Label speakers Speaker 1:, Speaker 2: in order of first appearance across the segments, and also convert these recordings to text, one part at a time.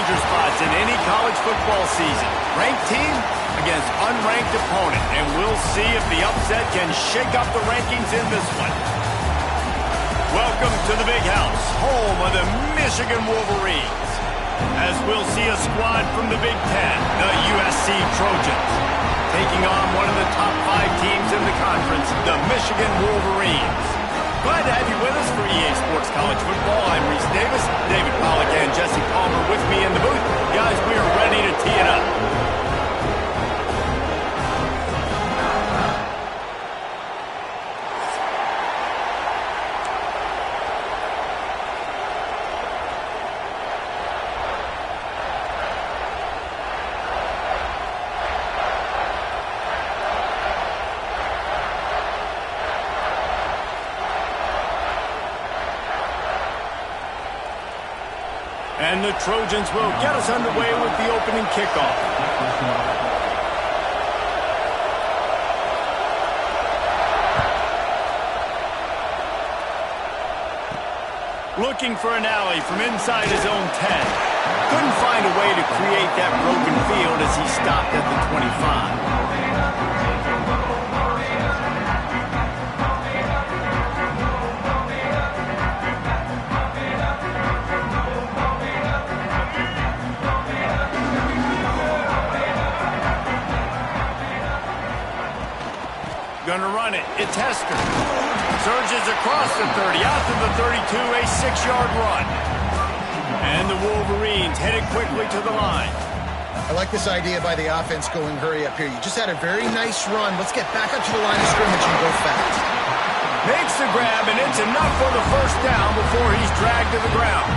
Speaker 1: major spots in any college football season. Ranked team against unranked opponent, and we'll see if the upset can shake up the rankings in this one. Welcome to the Big House, home of the Michigan Wolverines. As we'll see a squad from the Big Ten, the USC Trojans, taking on one of the top 5 teams in the conference, the Michigan Wolverines. Glad to have you with us for EA Sports College Football. I'm Reese Davis, David Pollack and Jesse Palmer with me in the booth. Guys, we are ready to tee it up. And the Trojans will get us underway with the opening kickoff. Looking for an alley from inside his own 10. Couldn't find a way to create that broken field as he stopped at the 25. Gonna run it. It's Hester. Surges across the 30, out to the 32, a 6-yard run. And the Wolverines headed quickly to the line.
Speaker 2: I like this idea by the offense going hurry up here. You just had a very nice run. Let's get back up to the line of scrimmage and go fast.
Speaker 1: Makes the grab, and it's enough for the first down before he's dragged to the ground.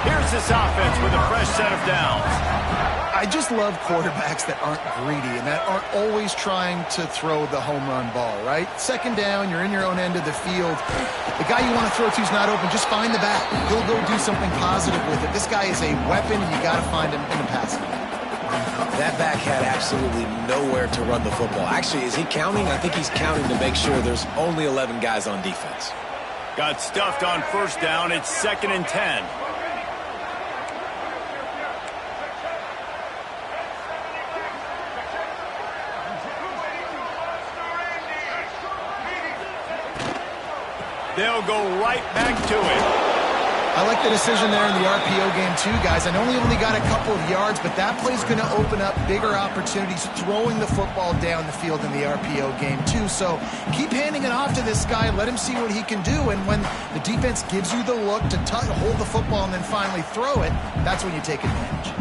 Speaker 1: Here's this offense with a fresh set of downs.
Speaker 2: I just love quarterbacks that aren't greedy and that aren't always trying to throw the home run ball, right? Second down, you're in your own end of the field. The guy you want to throw to is not open. Just find the back. He'll go do something positive with it. This guy is a weapon, and you got to find him in the passing.
Speaker 3: That back had absolutely nowhere to run the football. Actually, is he counting? I think he's counting to make sure there's only 11 guys on defense.
Speaker 1: Got stuffed on first down. It's 2nd and 10. They'll go right back to it.
Speaker 2: I like the decision there in the RPO game too, guys. I know he only got a couple of yards, but that play's going to open up bigger opportunities throwing the football down the field in the RPO game too. So keep handing it off to this guy. Let him see what he can do. And when the defense gives you the look to hold the football and then finally throw it, that's when you take advantage.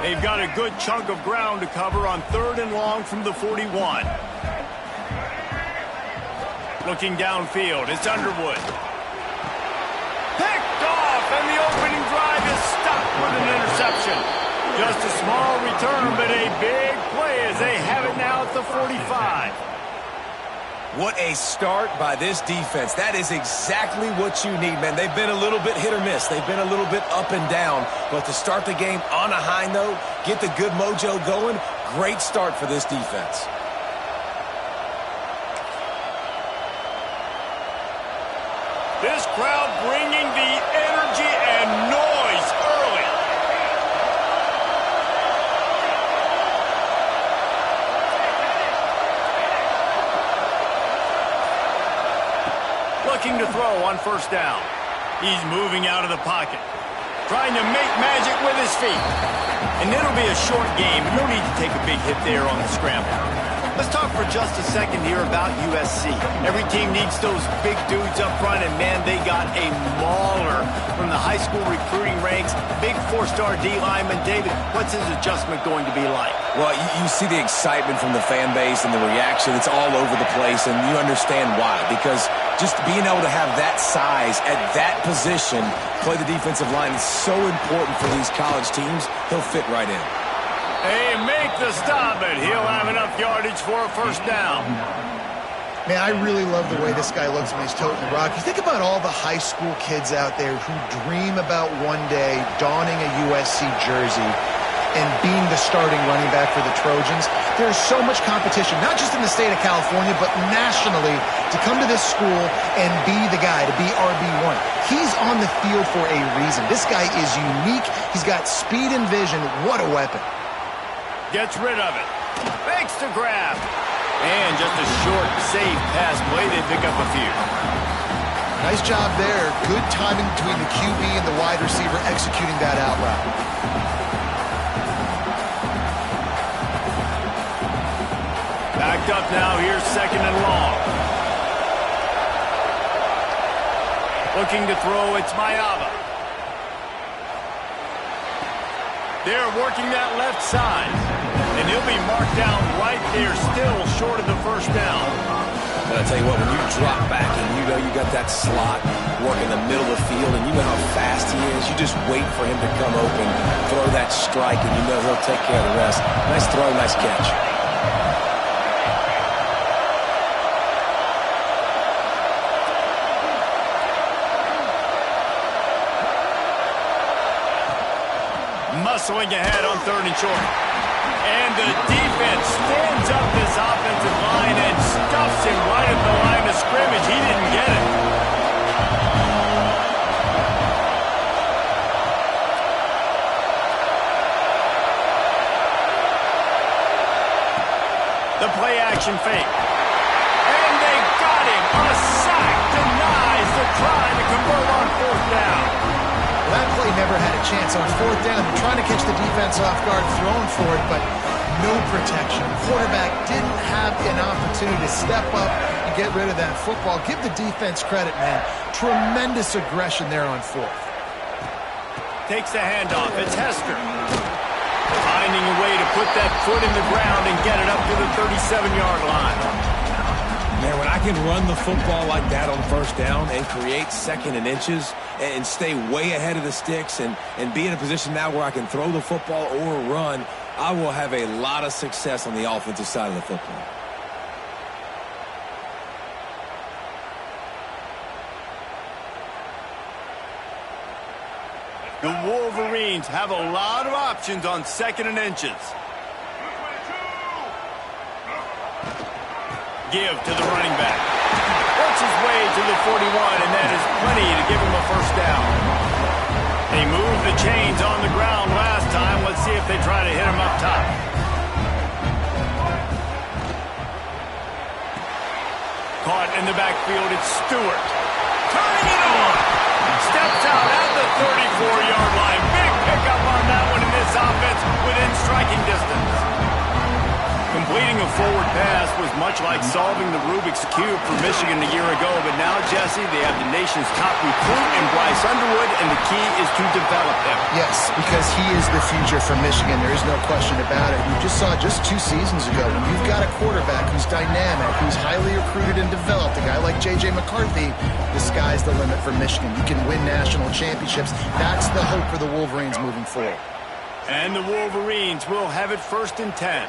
Speaker 1: They've got a good chunk of ground to cover on 3rd and long from the 41. Looking downfield, it's Underwood. Picked off, and the opening drive is stopped with an interception. Just a small return, but a big play as they have it now at the 45.
Speaker 3: What a start by this defense. That is exactly what you need, man. They've been a little bit hit or miss. They've been a little bit up and down. But to start the game on a high note, get the good mojo going, great start for this defense.
Speaker 1: This crowd bringing the energy and noise early. Looking to throw on first down. He's moving out of the pocket. Trying to make magic with his feet. And it'll be a short game. No need to take a big hit there on the scramble. Let's talk for just a second here about USC. Every team needs those big dudes up front, and man, they got a mauler from the high school recruiting ranks. Big 4-star D lineman. David, what's his adjustment going to be like?
Speaker 3: Well, you see the excitement from the fan base and the reaction. It's all over the place, and you understand why. Because just being able to have that size at that position, play the defensive line, is so important for these college teams. He'll fit right in.
Speaker 1: They make the stop, but he'll have enough yardage for a first down.
Speaker 2: Man, I really love the way this guy looks when he's toting the rock. You think about all the high school kids out there who dream about one day donning a USC jersey. and being the starting running back for the Trojans. There's so much competition, not just in the state of California, but nationally, to come to this school and be the guy, to be RB1. He's on the field for a reason. This guy is unique. He's got speed and vision. What a weapon.
Speaker 1: Gets rid of it. Fakes to grab. And just a short, safe pass play. They pick up a few.
Speaker 2: Nice job there. Good timing between the QB and the wide receiver executing that out route.
Speaker 1: Backed up now. Here's 2nd and long. Looking to throw. It's Ncaa25. They're working that left side. And he'll be marked down right there, still short of the first down.
Speaker 3: But I tell you what, when you drop back and you know you got that slot work in the middle of the field and you know how fast he is, you just wait for him to come open, throw that strike, and you know he'll take care of the rest. Nice throw, nice catch.
Speaker 1: Muscling ahead on 3rd and short. And the defense stands up this offensive line and stuffs him right at the line of scrimmage. He didn't get it. The play action fake. And they got him. A sack denies the try to convert on 4th down.
Speaker 2: That play never had a chance on 4th down. They're trying to catch the defense off guard, throwing for it, but no protection. Quarterback didn't have an opportunity to step up and get rid of that football. Give the defense credit, man. Tremendous aggression there on 4th.
Speaker 1: Takes the handoff. It's Hester. Finding a way to put that foot in the ground and get it up to the 37-yard line.
Speaker 3: Man, when I can run the football like that on 1st down and create 2nd and inches and stay way ahead of the sticks and be in a position now where I can throw the football or run, I will have a lot of success on the offensive side of the football.
Speaker 1: The Wolverines have a lot of options on 2nd and inches. Give to the running back. Works his way to the 41, and that is plenty to give him a 1st down. They moved the chains on the ground last time. Let's see if they try to hit him up top. Caught in the backfield, it's Stewart. Turning it on. Steps out at the 34-yard line. Big pickup on that one in this offense within striking distance. Completing a forward pass was much like solving the Rubik's Cube for Michigan a year ago, but now, Jesse, they have the nation's top recruit in Bryce Underwood, and the key is to develop him.
Speaker 2: Yes, because he is the future for Michigan. There is no question about it. You just saw just 2 seasons ago, when you've got a quarterback who's dynamic, who's highly recruited and developed, a guy like J.J. McCarthy, the sky's the limit for Michigan. You can win national championships. That's the hope for the Wolverines moving forward.
Speaker 1: And the Wolverines will have it 1st and 10.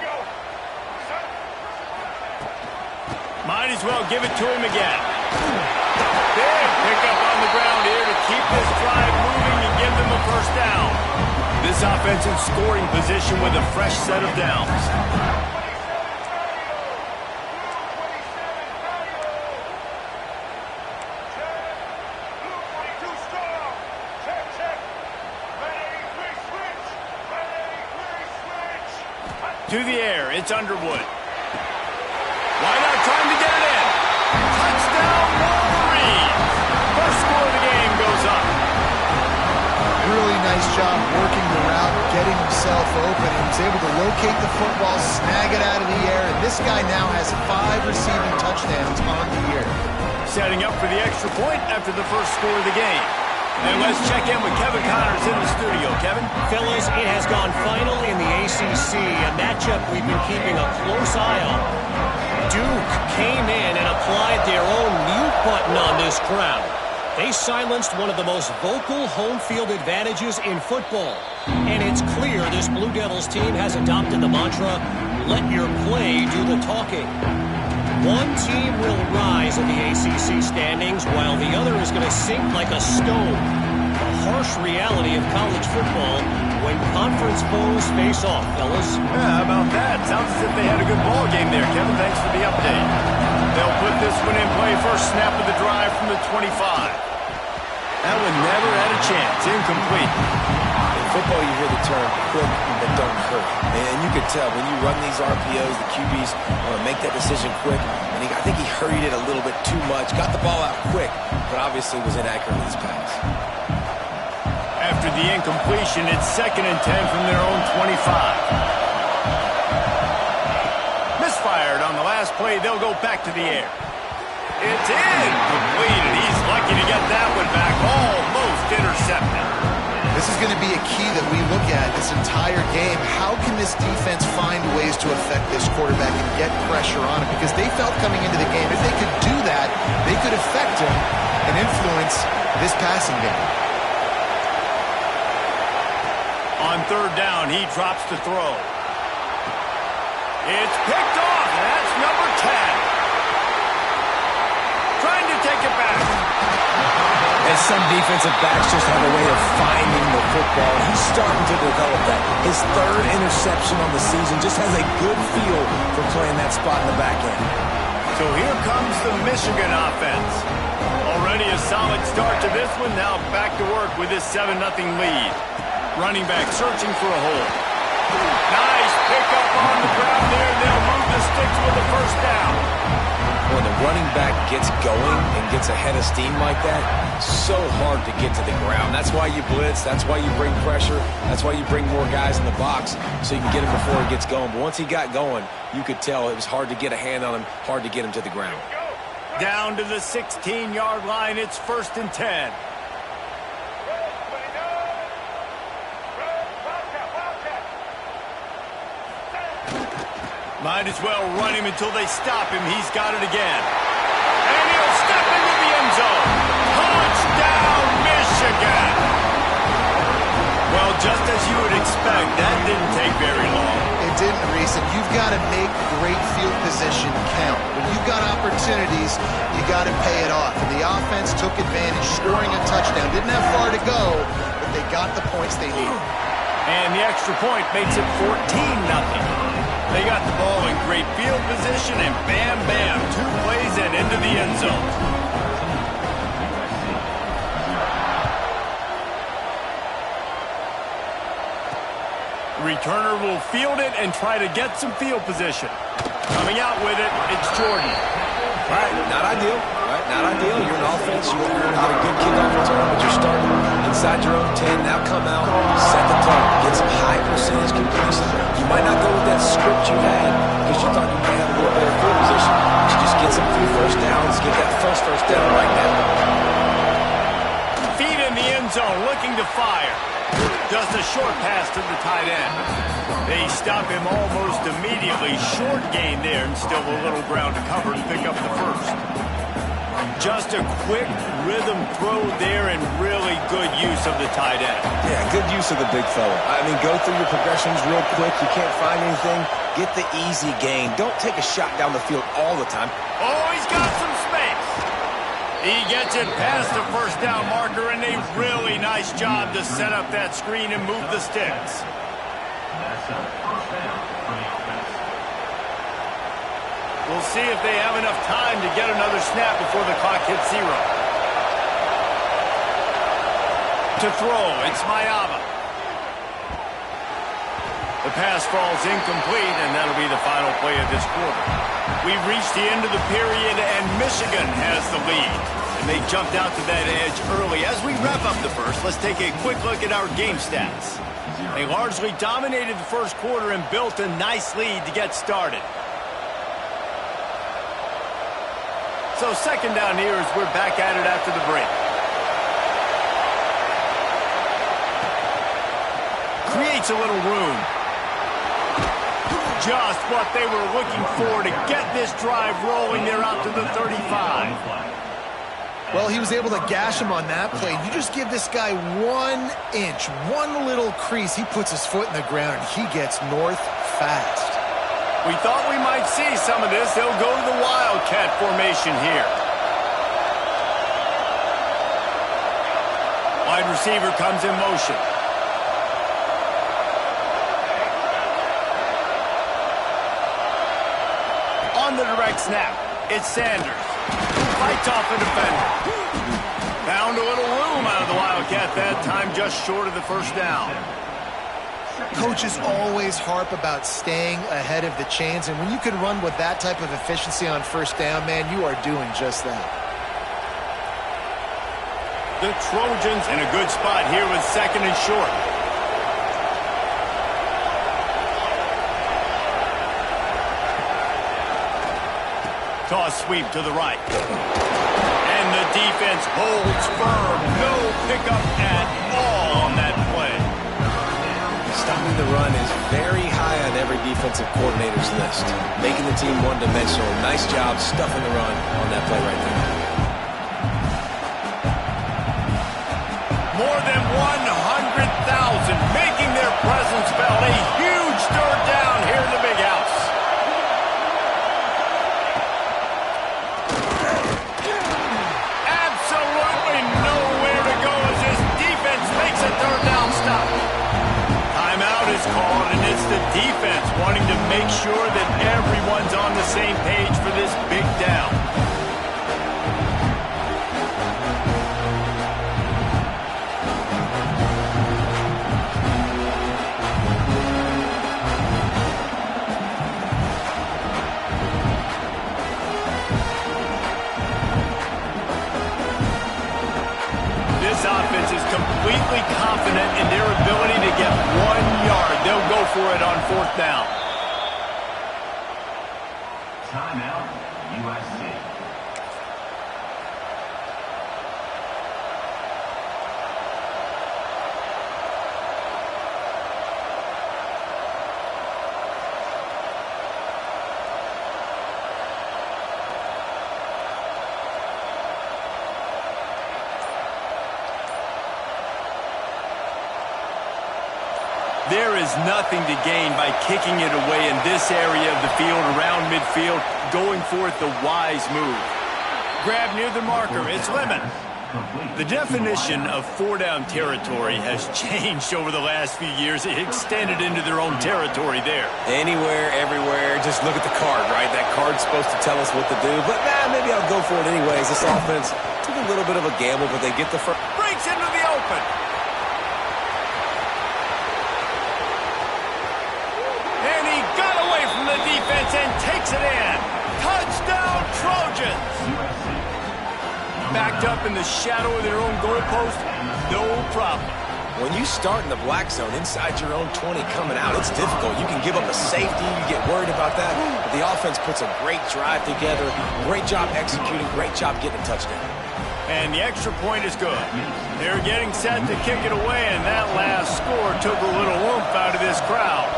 Speaker 1: Might as well give it to him again. Big pickup on the ground here to keep this drive moving and give them a 1st down. This offensive scoring position with a fresh set of downs. To the air, it's Underwood. Why not trying to get it in? Touchdown, Wolverines! 1st score of the game goes up.
Speaker 2: Really nice job working the route, getting himself open. He was able to locate the football, snag it out of the air, and this guy now has 5 receiving touchdowns on the year.
Speaker 1: Setting up for the extra point after the 1st score of the game. And let's check in with Kevin Connors in the studio. Kevin?
Speaker 4: Fellas, it has gone final in the ACC, a matchup we've been keeping a close eye on. Duke came in and applied their own mute button on this crowd. They silenced one of the most vocal home field advantages in football. And it's clear this Blue Devils team has adopted the mantra, let your play do the talking. One team will rise in the ACC standings while the other is going to sink like a stone. The harsh reality of college football when conference foes face off, fellas.
Speaker 1: Yeah, how about that? Sounds as if they had a good ball game there. Kevin, thanks for the update. They'll put this one in play. First snap of the drive from the 25. That one never had a chance. Incomplete.
Speaker 3: In football, you hear the term quick but don't hurt. And you can tell when you run these RPOs, the QBs want to make that decision quick. And I think he hurried it a little bit too much. Got the ball out quick, but obviously was inaccurate with his pass.
Speaker 1: After the incompletion, it's 2nd and 10 from their own 25. Misfired on the last play. They'll go back to the air. It's incomplete, and he's lucky to get that one back. Almost intercepted.
Speaker 2: This is going to be a key that we look at this entire game. How can this defense find ways to affect this quarterback and get pressure on him? Because they felt coming into the game, if they could do that, they could affect him and influence this passing game.
Speaker 1: On 3rd down, he drops to throw. It's picked off, and that's number 10. Trying to take it back.
Speaker 3: And some defensive backs just have a way of finding the football. He's starting to develop that. His 3rd interception on the season just has a good feel for playing that spot in the back end.
Speaker 1: So here comes the Michigan offense. Already a solid start to this one. Now back to work with this 7-0 lead. Running back searching for a hole. Nice pickup on the ground there. They'll move the sticks with the 1st down.
Speaker 3: When the running back gets going and gets ahead of steam like that, so hard to get to the ground. That's why you blitz. That's why you bring pressure. That's why you bring more guys in the box so you can get him before he gets going. But once he got going, you could tell it was hard to get a hand on him, hard to get him to the ground.
Speaker 1: Down to the 16-yard line. It's 1st and 10. Might as well run him until they stop him. He's got it again. And he'll step into the end zone. Touchdown, Michigan! Well, just as you would expect, that didn't take very long.
Speaker 2: It didn't, Reese, and you've got to make great field position count. When you've got opportunities, you got to pay it off. And the offense took advantage, scoring a touchdown. Didn't have far to go, but they got the points they needed.
Speaker 1: And the extra point makes it 14-0. They got the ball in great field position, and bam, bam, 2 plays and into the end zone. Returner will field it and try to get some field position. Coming out with it, it's Jordan.
Speaker 3: Right, not ideal. Right, not ideal. You're an offense. You want to get a good kickoff return, but you're starting inside your own 10. Now come out, set the tone, get some high percentage completion. You might not go with that script you had because you thought you might have a little better field position. But you just get some few 1st downs, get that first down right now.
Speaker 1: Feet in the end zone, looking to fire. Just a short pass to the tight end. They stop him almost immediately. Short gain there, and still a little ground to cover to pick up the 1st. Just a quick rhythm throw there and really good use of the tight end.
Speaker 3: Yeah, good use of the big fella. I mean, go through your progressions real quick. You can't find anything. Get the easy gain. Don't take a shot down the field all the time.
Speaker 1: Oh, he's got some space. He gets it past the 1st down marker, and a really nice job to set up that screen and move the sticks. We'll see if they have enough time to get another snap before the clock hits 0. To throw, it's Mayava. The pass falls incomplete, and that'll be the final play of this quarter. We've reached the end of the period, and Michigan has the lead. And they jumped out to that edge early. As we wrap up the first, let's take a quick look at our game stats. They largely dominated the first quarter and built a nice lead to get started. So 2nd down here as we're back at it after the break. Creates a little room. Just what they were looking for to get this drive rolling. They're out to the 35.
Speaker 2: Well, he was able to gash him on that play. You just give this guy 1 inch, one little crease. He puts his foot in the ground, and he gets north fast.
Speaker 1: We thought we might see some of this. They'll go to the Wildcat formation here. Wide receiver comes in motion. On the direct snap, it's Sanders. Fights off the defender. Found a little room out of the Wildcat that time, just short of the first down.
Speaker 2: Coaches always harp about staying ahead of the chains, and when you can run with that type of efficiency on first down, man, you are doing just that.
Speaker 1: The Trojans in a good spot here with second and short. Toss sweep to the right. And the defense holds firm. No pickup at all on that play.
Speaker 3: Stopping the run is very high on every defensive coordinator's list. Making the team one-dimensional. Nice job stuffing the run on that play right there.
Speaker 1: More than 100,000 making their presence felt. A huge third down here in the big house. Absolutely nowhere to go as this defense makes a third down stop. Timeout is called, and it's the defense wanting to make sure that everyone's on the same page for this big down. This offense is completely confident in their ability to get 1 yard. They'll go for it on fourth down.
Speaker 5: Timeout, USC.
Speaker 1: There is nothing to gain by kicking it away in this area of the field, around midfield, going for it the wise move. Grab near the marker, it's Lemon. The definition of four-down territory has changed over the last few years. It extended into their own territory there.
Speaker 3: Anywhere, everywhere, just look at the card, right? That card's supposed to tell us what to do, but maybe I'll go for it anyways. This offense took a little bit of a gamble, but they get the first.
Speaker 1: Breaks into the open. And he got away from the defense and takes it in. Touchdown, Trojans. Backed up in the shadow of their own goalpost, no problem.
Speaker 3: When you start in the black zone inside your own 20 coming out, it's difficult. You can give up a safety, you get worried about that, but the offense puts a great drive together, great job executing, great job getting a touchdown.
Speaker 1: And the extra point is good. They're getting set to kick it away, and that last score took a little oomph out of this crowd.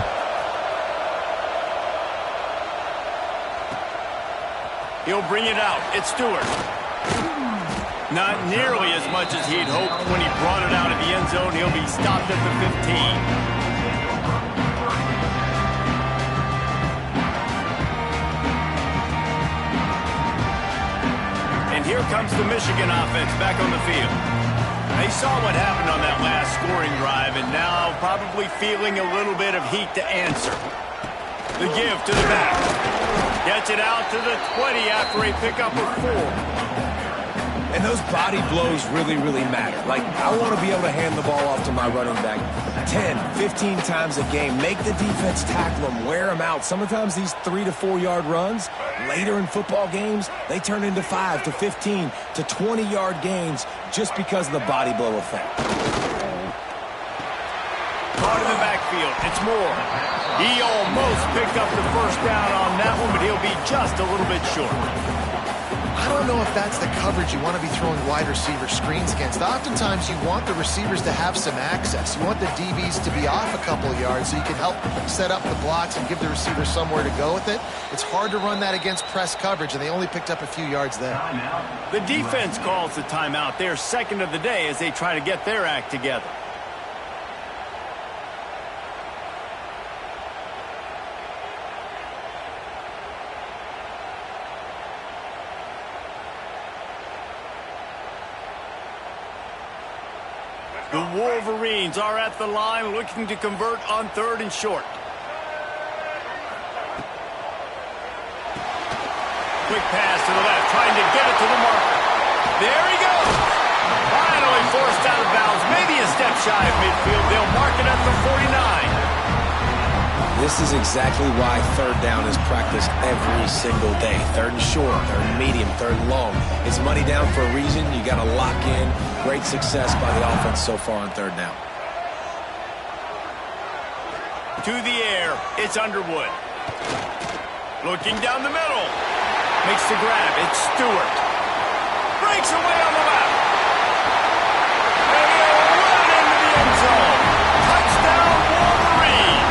Speaker 1: He'll bring it out. It's Stewart. Not nearly as much as he'd hoped when he brought it out of the end zone. He'll be stopped at the 15. And here comes the Michigan offense back on the field. They saw what happened on that last scoring drive, and now probably feeling a little bit of heat to answer. The give to the back. Gets it out to the 20 after a pickup of 4.
Speaker 3: And those body blows really, really matter. Like, I want to be able to hand the ball off to my running back 10, 15 times a game. Make the defense tackle them, wear them out. Sometimes these 3 to 4 yard runs, later in football games, they turn into 5 to 15 to 20 yard gains just because of the body blow effect.
Speaker 1: Caught in the backfield. It's Moore. He almost picked up the first down on that one, but he'll be just a little bit short.
Speaker 2: I don't know if that's the coverage you want to be throwing wide receiver screens against. Oftentimes, you want the receivers to have some access. You want the DBs to be off a couple of yards so you can help set up the blocks and give the receiver somewhere to go with it. It's hard to run that against press coverage, and they only picked up a few yards there.
Speaker 1: The defense calls the timeout. They're second of the day as they try to get their act together. The Wolverines are at the line looking to convert on 3rd and short. Quick pass to the left, trying to get it to the marker. There he goes. Finally forced out of bounds, maybe a step shy of midfield. They'll mark it at the 49.
Speaker 3: This is exactly why 3rd down is practiced every single day. 3rd and short, 3rd and medium, 3rd and long. It's money down for a reason. You got to lock in. Great success by the offense so far on 3rd down.
Speaker 1: To the air, it's Underwood. Looking down the middle. Makes the grab, it's Stewart. Breaks away on the left. And he'll run into the end zone. Touchdown, Wolverine.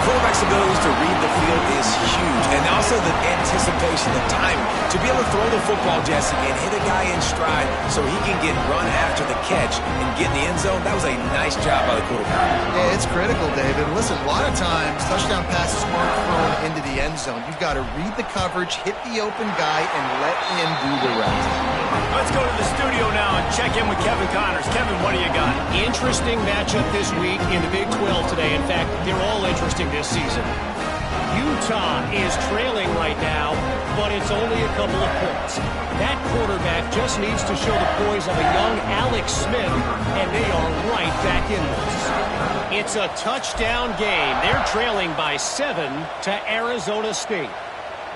Speaker 3: Quarterback's abilities to read the field is huge. And also the anticipation, the timing. To be able to throw the football, Jesse, and hit a guy in stride so he can get run after the catch and get in the end zone, that was a nice job by the quarterback.
Speaker 2: Yeah, it's critical, David. Listen, a lot of times touchdown passes aren't thrown into the end zone. You've got to read the coverage, hit the open guy, and let him do the rest.
Speaker 1: Let's go to the studio now and check in with Kevin Connors. Kevin, what do you got?
Speaker 4: Interesting matchup this week in the Big 12 today. In fact, they're all interesting this season. Utah is trailing right now, but it's only a couple of points. That quarterback just needs to show the poise of a young Alex Smith, and they are right back in this. It's a touchdown game. They're trailing by 7 to Arizona State.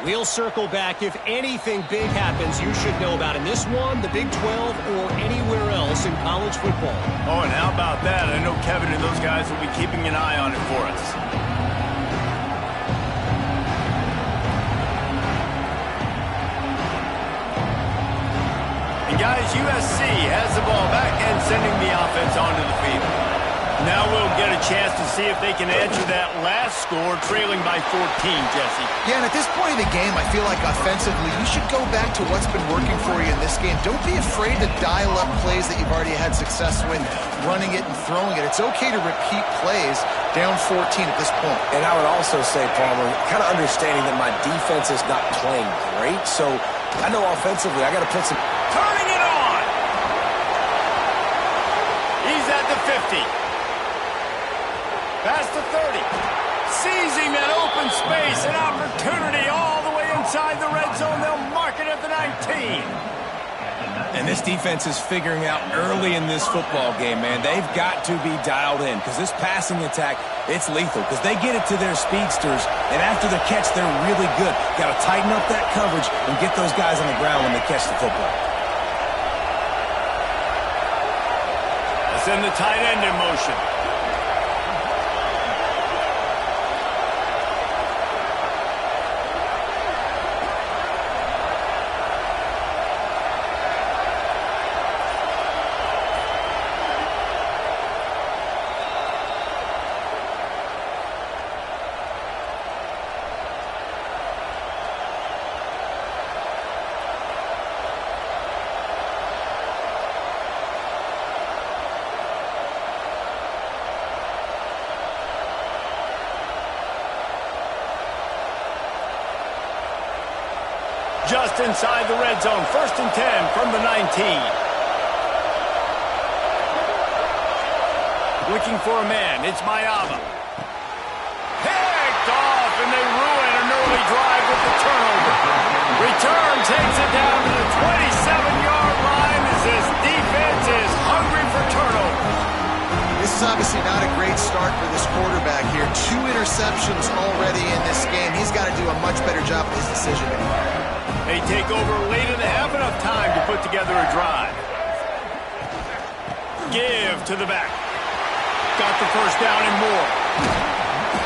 Speaker 4: We'll circle back. If anything big happens, you should know about in this one, the Big 12, or anywhere else in college football.
Speaker 1: Oh, and how about that? I know Kevin and those guys will be keeping an eye on it for us. And guys, USC has the ball back and sending the offense onto the field. Now we'll get a chance to see if they can answer that last score, trailing by 14, Jesse.
Speaker 2: Yeah, and at this point in the game, I feel like offensively, you should go back to what's been working for you in this game. Don't be afraid to dial up plays that you've already had success with, running it and throwing it. It's okay to repeat plays down 14 at this point.
Speaker 3: And I would also say, Palmer, kind of understanding that my defense is not playing great, so I know offensively I got to put some...
Speaker 1: Turning it on! He's at the 50. Past the 30. Seizing that open space, an opportunity all the way inside the red zone. They'll mark it at the 19.
Speaker 3: And this defense is figuring out early in this football game, man. They've got to be dialed in because this passing attack, it's lethal because they get it to their speedsters, and after the catch, they're really good. Got to tighten up that coverage and get those guys on the ground when they catch the football.
Speaker 1: Let's send the tight end in motion. Just inside the red zone. 1st and 10 from the 19. Looking for a man. It's Mayava. Picked off, and they ruin an early drive with the turnover. Return takes it down to the 27-yard line as this defense is hungry for turnovers.
Speaker 2: This is obviously not a great start for this quarterback here. 2 interceptions already in this game. He's got to do a much better job with his decision-making.
Speaker 1: They take over late in the half, enough time to put together a drive. Give to the back. Got the first down and more.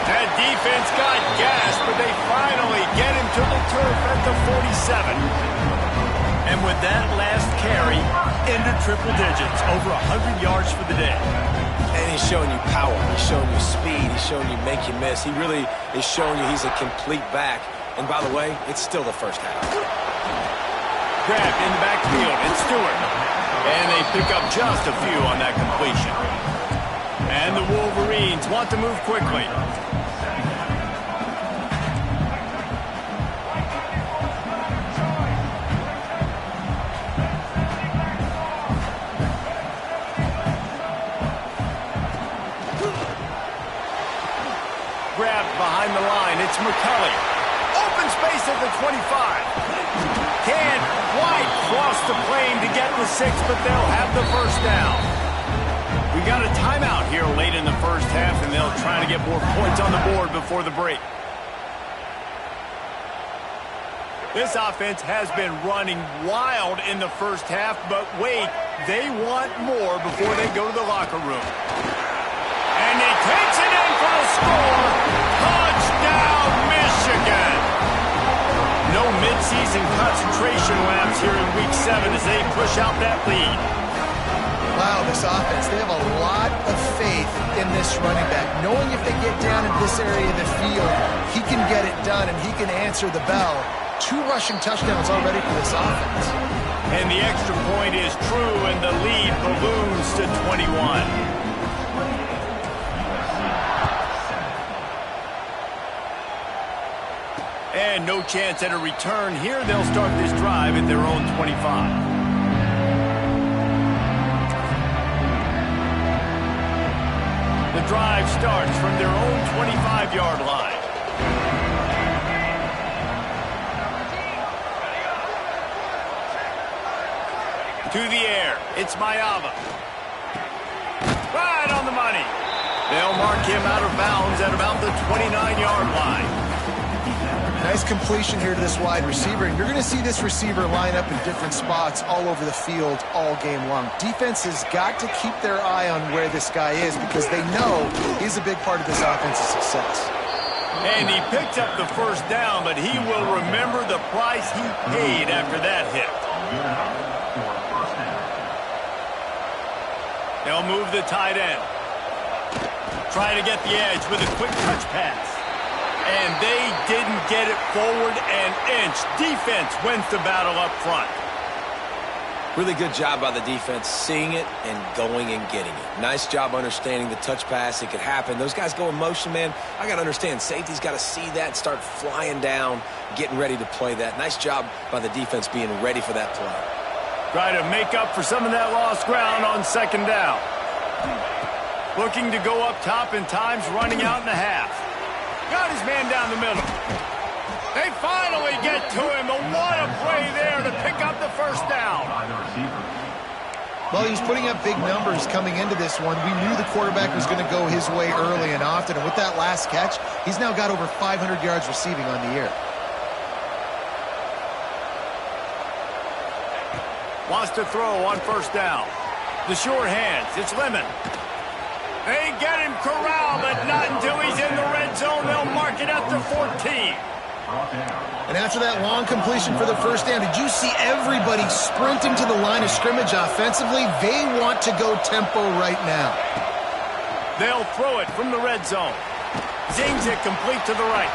Speaker 1: That defense got gas, but they finally get him to the turf at the 47. And with that last carry, into triple digits, over 100 yards for the day.
Speaker 3: And he's showing you power. He's showing you speed. He's showing you make you miss. He really is showing you he's a complete back. And by the way, it's still the first half.
Speaker 1: Grabbed in the backfield, it's Stewart. And they pick up just a few on that completion. And the Wolverines want to move quickly. grabbed behind the line. It's McCulley. Open space at the 25. Can't quite cross the plane to get the 6, but they'll have the first down. We got a timeout here late in the first half, and they'll try to get more points on the board before the break. This offense has been running wild in the first half, but wait, they want more before they go to the locker room. And he takes it in for the score. Touchdown, Michigan! No midseason concentration laps here in Week 7 as they push out that lead.
Speaker 2: Wow, this offense, they have a lot of faith in this running back. Knowing if they get down in this area of the field, he can get it done and he can answer the bell. 2 rushing touchdowns already for this offense.
Speaker 1: And the extra point is true, and the lead balloons to 21. And no chance at a return here. They'll start this drive at their own 25. The drive starts from their own 25-yard line. To the air, it's Ncaa25. Right on the money. They'll mark him out of bounds at about the 29-yard line.
Speaker 2: Nice completion here to this wide receiver, and you're going to see this receiver line up in different spots all over the field all game long. Defense has got to keep their eye on where this guy is because they know he's a big part of this offense's success.
Speaker 1: And he picked up the first down, but he will remember the price he paid after that hit. They'll move the tight end. Try to get the edge with a quick touch pass. And they didn't get it forward an inch. Defense wins the battle up front.
Speaker 3: Really good job by the defense, seeing it and going and getting it. Nice job understanding the touch pass. It could happen. Those guys go in motion, man. I got to understand, safety's got to see that, start flying down, getting ready to play that. Nice job by the defense being ready for that play.
Speaker 1: Try to make up for some of that lost ground on second down. Looking to go up top and times running out in the half. Got his man down the middle. They finally get to him, but what a play there to pick up the first down.
Speaker 2: Well, he was putting up big numbers coming into this one. We knew the quarterback was going to go his way early and often, and with that last catch, he's now got over 500 yards receiving on the year.
Speaker 1: Wants to throw on first down. The sure hands, it's Lemon. They get him corralled, but not until he's in the red zone. They'll mark it at the 14.
Speaker 2: And after that long completion for the first down, did you see everybody sprinting to the line of scrimmage offensively? They want to go tempo right now.
Speaker 1: They'll throw it from the red zone. Zings it complete to the right.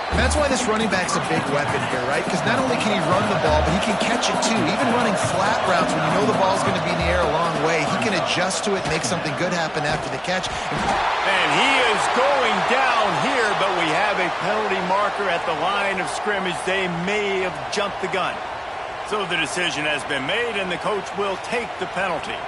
Speaker 2: And that's why this running back's a big weapon here, right? Because not only can he run the ball, but he can catch it too. Even running flat routes when you know the ball's going to be in the air a long way, he can adjust to it and make something good happen after the catch.
Speaker 1: And he is going down here, but we have a penalty marker at the line of scrimmage. They may have jumped the gun. So the decision has been made, and the coach will take the penalty.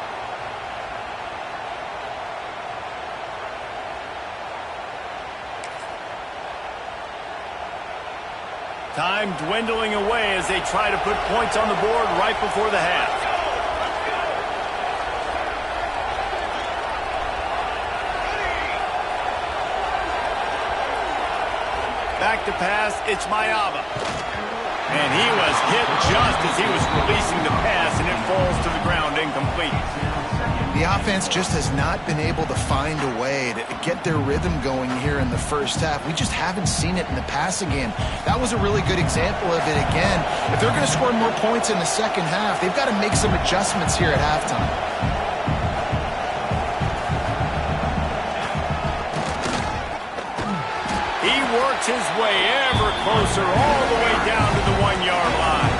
Speaker 1: Time dwindling away as they try to put points on the board right before the half. Back to pass, it's Ncaa25. And he was hit just as he was releasing the pass, and it falls to the ground incomplete.
Speaker 2: The offense just has not been able to find a way to get their rhythm going here in the first half. We just haven't seen it in the passing game. That was a really good example of it again. If they're going to score more points in the second half, they've got to make some adjustments here at halftime.
Speaker 1: He works his way ever closer all the way down to the 1-yard line.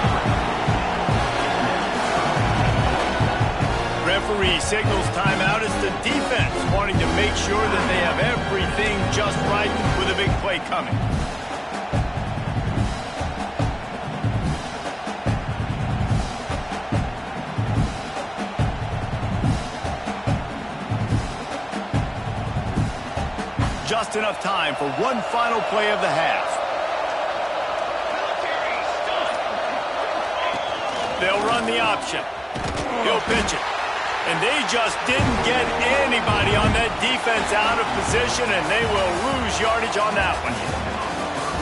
Speaker 1: Referee signals timeout as the defense wanting to make sure that they have everything just right with a big play coming. just enough time for one final play of the half. They'll run the option. He'll pitch it. And they just didn't get anybody on that defense out of position, and they will lose yardage on that one.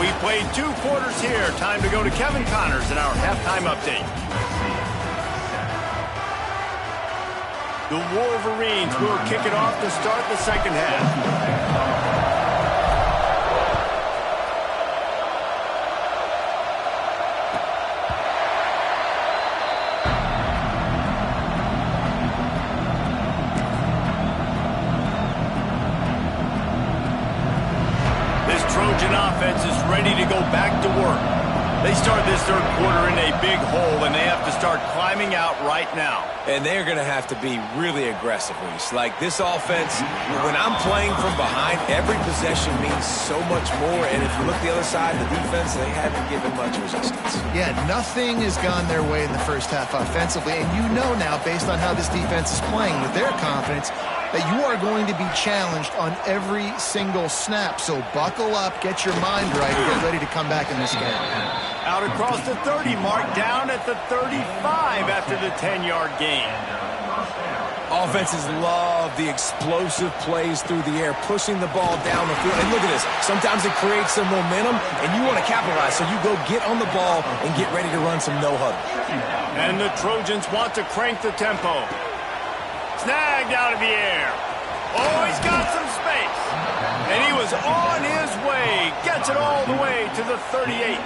Speaker 1: We played 2 quarters here. Time to go to Kevin Connors in our halftime update. The Wolverines will kick it off to start the second half. Trojan offense is ready to go back to work. They start this third quarter in a big hole, and they have to start climbing out right now.
Speaker 3: And they're going to have to be really aggressive, Reese. Like this offense, when I'm playing from behind, every possession means so much more. And if you look the other side of the defense, they haven't given much resistance.
Speaker 2: Yeah, nothing has gone their way in the first half offensively. And you know now, based on how this defense is playing with their confidence, that you are going to be challenged on every single snap. So buckle up, get your mind right, and get ready to come back in this game.
Speaker 1: Out across the 30 mark, down at the 35 after the 10-yard gain.
Speaker 3: Offenses love the explosive plays through the air, pushing the ball down the field. And look at this. Sometimes it creates some momentum, and you want to capitalize. So you go get on the ball and get ready to run some no-huddle.
Speaker 1: And the Trojans want to crank the tempo. Snagged out of the air. Oh, he's got some space. And he was on his way. Gets it all the way to the 38.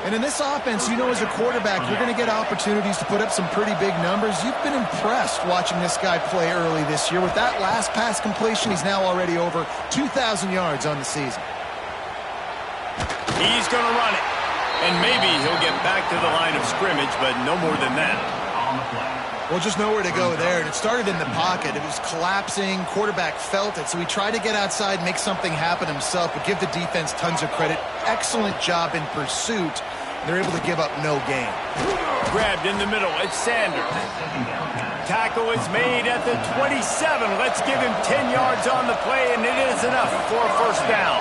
Speaker 2: And in this offense, you know, as a quarterback, you're going to get opportunities to put up some pretty big numbers. You've been impressed watching this guy play early this year. With that last pass completion, he's now already over 2,000 yards on the season.
Speaker 1: He's going to run it. And maybe he'll get back to the line of scrimmage, but no more than that.
Speaker 2: Well, just nowhere to go there, and it started in the pocket. It was collapsing. Quarterback felt it, so he tried to get outside, make something happen himself, but give the defense tons of credit. Excellent job in pursuit. They're able to give up no gain.
Speaker 1: Grabbed in the middle. It's Sanders. Tackle is made at the 27. Let's give him 10 yards on the play, and it is enough for a first down.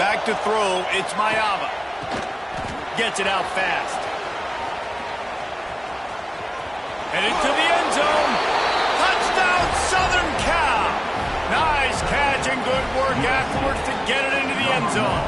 Speaker 1: Back to throw. It's Ncaa25. Gets it out fast. Headed to the end zone. Touchdown, Southern Cal. Nice catch and good work afterwards to get it into the end zone.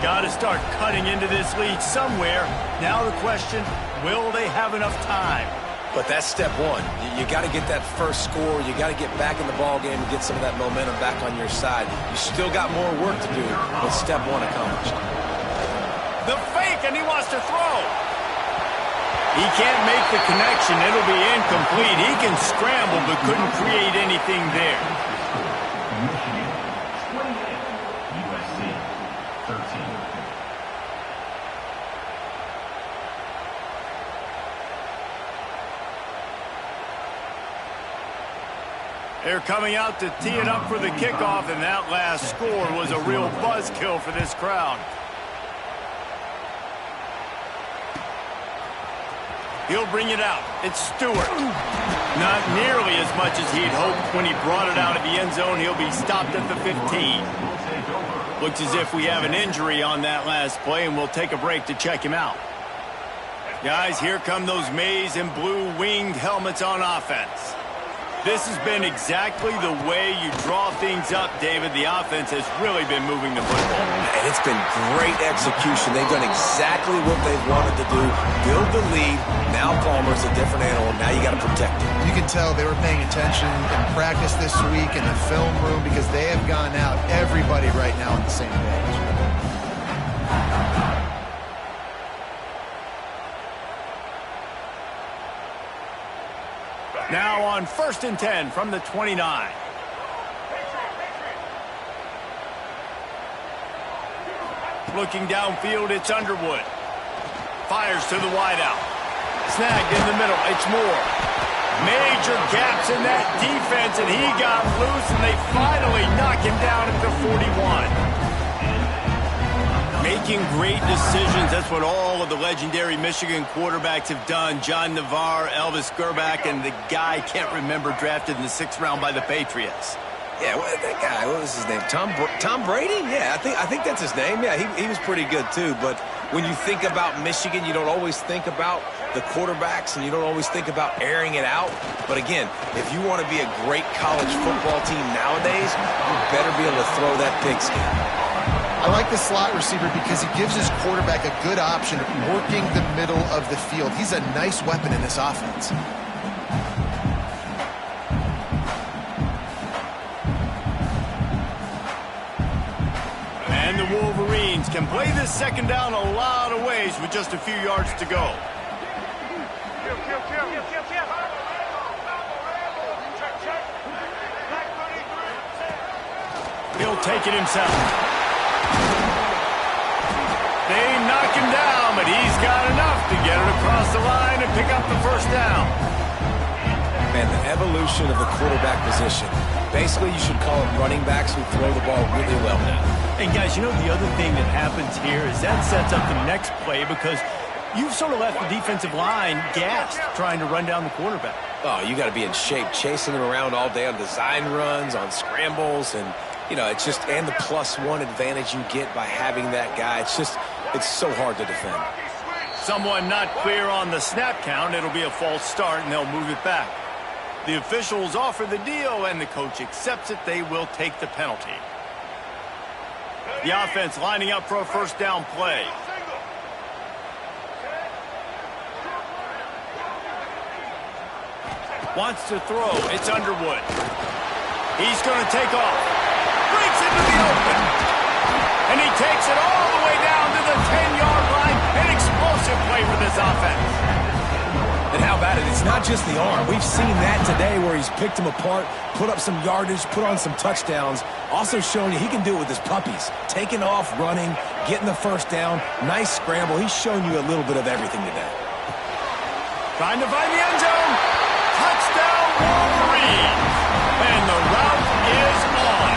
Speaker 1: Got to start cutting into this lead somewhere. Now the question, will they have enough time?
Speaker 3: But that's step one. You got to get that first score. You got to get back in the ball game and get some of that momentum back on your side. You still got more work to do, but step one accomplished.
Speaker 1: The fake, and he wants to throw. He can't make the connection. It'll be incomplete. He can scramble, but couldn't create anything there.
Speaker 5: USC 13.
Speaker 1: They're coming out to tee it up for the kickoff, and that last score was a real buzzkill for this crowd. He'll bring it out. It's Stewart. Not nearly as much as he'd hoped when he brought it out of the end zone. He'll be stopped at the 15. Looks as if we have an injury on that last play, and we'll take a break to check him out. Guys, here come those maize and blue winged helmets on offense. This has been exactly the way you draw things up, David. The offense has really been moving the football.
Speaker 3: And it's been great execution. They've done exactly what they've wanted to do. Build the lead. Now Palmer's a different animal. Now you got to protect him.
Speaker 2: You can tell they were paying attention in practice this week in the film room because they have gone out, everybody right now on the same page.
Speaker 1: Now on 1st and 10 from the 29. Looking downfield, it's Underwood. Fires to the wideout. Snagged in the middle, it's Moore. Major gaps in that defense, and he got loose, and they finally knock him down at the 41. Making great decisions. That's what all of the legendary Michigan quarterbacks have done. John Navarre, Elvis Gerbach, and the guy I can't remember drafted in the 6th round by the Patriots.
Speaker 3: Yeah, that guy, what was his name? Tom Brady? Yeah, I think that's his name. Yeah, he was pretty good too. But when you think about Michigan, you don't always think about the quarterbacks, and you don't always think about airing it out. But again, if you want to be a great college football team nowadays, you better be able to throw that pigskin.
Speaker 2: I like the slot receiver because he gives his quarterback a good option of working the middle of the field. He's a nice weapon in this offense.
Speaker 1: And the Wolverines can play this second down a lot of ways with just a few yards to go. He'll take it himself. They knock him down, but he's got enough to get it across the line and pick up the first down.
Speaker 3: Man, the evolution of the quarterback position. Basically, you should call them running backs who throw the ball really well now.
Speaker 1: And guys, you know the other thing that happens here is that sets up the next play because you've sort of left the defensive line gassed trying to run down the quarterback.
Speaker 3: Oh, you got to be in shape, chasing him around all day on design runs, on scrambles, and you know, it's just, and the +1 advantage you get by having that guy. It's so hard to defend.
Speaker 1: Someone not clear on the snap count. It'll be a false start, and they'll move it back. The officials offer the deal, and the coach accepts it. They will take the penalty. The offense lining up for a first down play. Wants to throw. It's Underwood. He's going to take off. Breaks into the open. And he takes it all the way down to the 10-yard line. An explosive play for this offense.
Speaker 3: And how about it? It's not just the arm. We've seen that today where he's picked them apart, put up some yardage, put on some touchdowns. Also showing you he can do it with his puppies. Taking off, running, getting the first down. Nice scramble. He's shown you a little bit of everything today.
Speaker 1: Trying to find the end zone. Touchdown, Wolverines. And the route is on.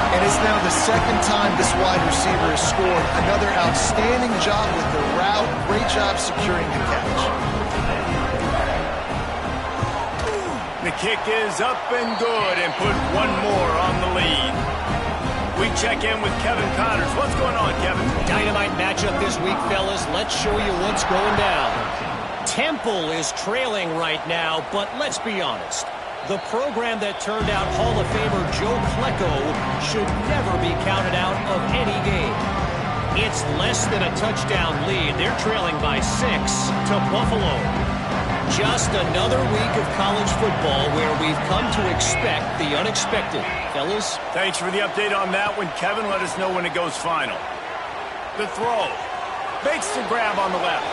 Speaker 2: And it's now the second time this wide receiver has scored. Another outstanding job with the route. Great job securing the catch.
Speaker 1: The kick is up and good and put one more on the lead. We check in with Kevin Connors. What's going on, Kevin?
Speaker 4: Dynamite matchup this week, fellas. Let's show you what's going down. Temple is trailing right now, but let's be honest. The program that turned out Hall of Famer Joe Klecko should never be counted out of any game. It's less than a touchdown lead. They're trailing by 6 to Buffalo. Just another week of college football where we've come to expect the unexpected. Fellas?
Speaker 1: Thanks for the update on that one, Kevin. Let us know when it goes final. The throw. Makes the grab on the left.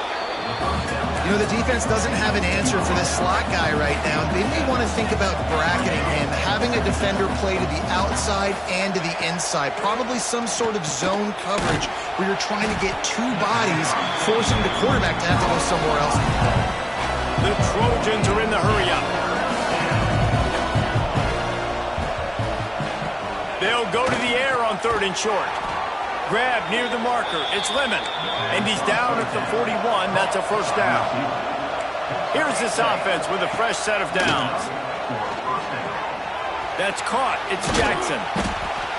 Speaker 2: You know, the defense doesn't have an answer for this slot guy right now. They may want to think about bracketing him, having a defender play to the outside and to the inside. Probably some sort of zone coverage where you're trying to get two bodies, forcing the quarterback to have to go somewhere else.
Speaker 1: The Trojans are in the hurry-up. They'll go to the air on 3rd and short. Grab near the marker. It's Lemon. And he's down at the 41. That's a first down. Here's this offense with a fresh set of downs. That's caught. It's Jackson.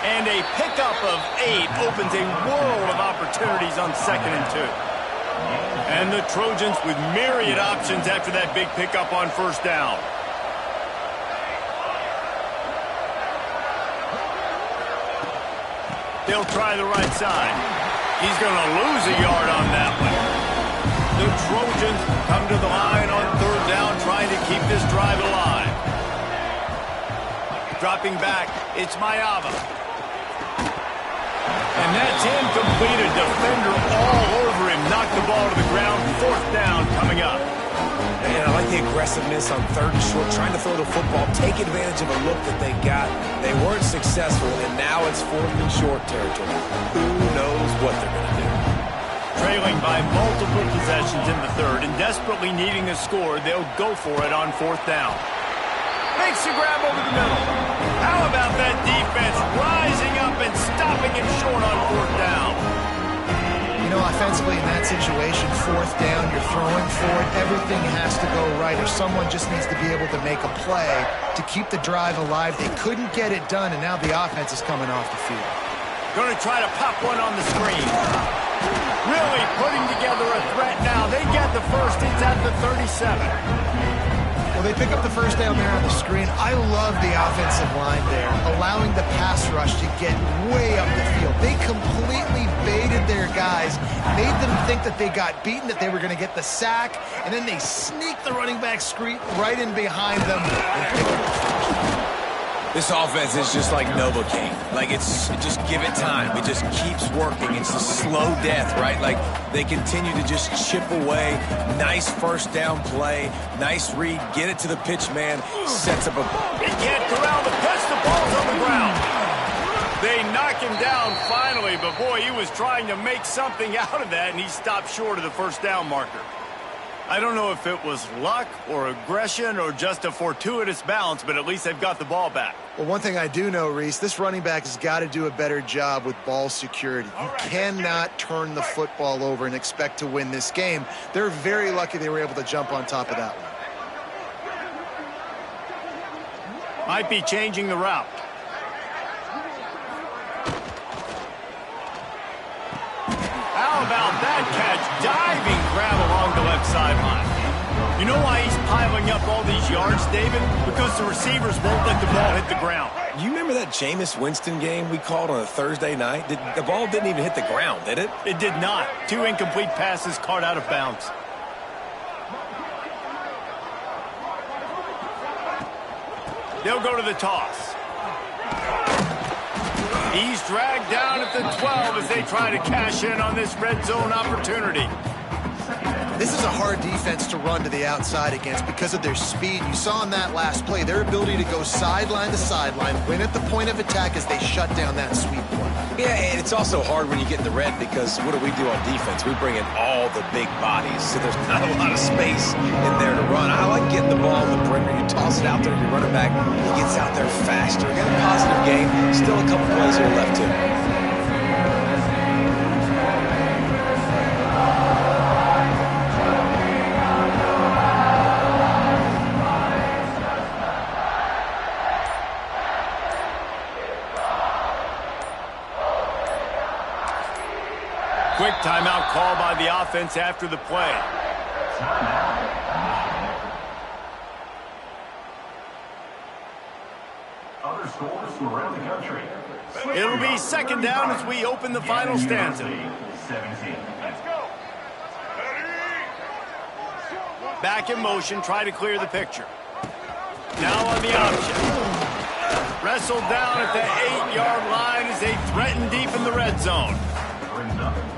Speaker 1: And a pickup of 8 opens a world of opportunities on 2nd and 2. And the Trojans with myriad options after that big pickup on first down. They'll try the right side. He's going to lose a yard on that one. The Trojans come to the line on 3rd down, trying to keep this drive alive. Dropping back, it's Mayava. And that's incomplete. A defender all over him. Knocked the ball to the ground. 4th down coming up.
Speaker 3: Man, I like the aggressiveness on 3rd and short, trying to throw the football, take advantage of a look that they got. They weren't successful, and now it's 4th and short territory. Who knows what they're going to do?
Speaker 1: Trailing by multiple possessions in the 3rd and desperately needing a score, they'll go for it on 4th down. Makes the grab over the middle. How about that defense rising up and stopping him short on fourth down?
Speaker 2: You know, offensively in that situation, fourth down, you're throwing for it, everything has to go right, or someone just needs to be able to make a play to keep the drive alive. They couldn't get it done, and now the offense is coming off the field.
Speaker 1: Going to try to pop one on the screen. Really putting together a threat now. They get the first. It's at the 37.
Speaker 2: Well, they pick up the first down there on the screen. I love the offensive line there, allowing the pass rush to get way up the field. They completely baited their guys, made them think that they got beaten, that they were going to get the sack, and then they sneak the running back screen right in behind them and pick up the first.
Speaker 3: This offense is just like Novocaine. Like, it's just give it time. It just keeps working. It's a slow death, right? Like, they continue to just chip away. Nice first down play. Nice read. Get it to the pitch man. Sets up a...
Speaker 1: He can't corral the pitch. The ball's on the ground. They knock him down finally, but boy, he was trying to make something out of that, and he stopped short of the first down marker. I don't know if it was luck or aggression or just a fortuitous bounce, but at least they've got the ball back.
Speaker 2: Well, one thing I do know, Reese, this running back has got to do a better job with ball security. You cannot turn the football over and expect to win this game. They're very lucky they were able to jump on top of that one.
Speaker 1: Might be changing the route. How about that catch? Diving grab along the left sideline. You know why he's piling up all these yards, David? Because the receivers won't let the ball hit the ground.
Speaker 3: You remember that Jameis Winston game we called on a Thursday night? The ball didn't even hit the ground, did it?
Speaker 1: It did not. 2 incomplete passes caught out of bounds. They'll go to the toss. He's dragged down at the 12 as they try to cash in on this red zone opportunity.
Speaker 2: This is a hard defense to run to the outside against because of their speed. You saw in that last play their ability to go sideline to sideline, win at the point of attack as they shut down that sweep play.
Speaker 3: Yeah, and it's also hard when you get in the red because what do we do on defense? We bring in all the big bodies, so there's not a lot of space in there to run. I like getting the ball on the perimeter. You toss it out there, you run it back, he gets out there faster. Got a positive game. Still a couple plays here left to him.
Speaker 1: Quick timeout call by the offense after the play.
Speaker 5: Other scores from around the country.
Speaker 1: It'll be second down as we open the final stanza.
Speaker 5: 17. Let's go.
Speaker 1: Back in motion, try to clear the picture. Now on the option. Wrestled down at the 8-yard line as they threaten deep in the red zone.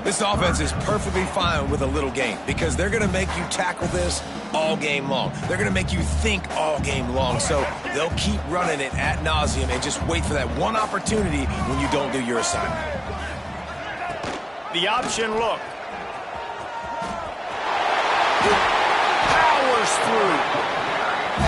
Speaker 3: This offense is perfectly fine with a little game because they're going to make you tackle this all game long. They're going to make you think all game long. So they'll keep running it ad nauseum and just wait for that one opportunity when you don't do your assignment.
Speaker 1: The option look. Powers through.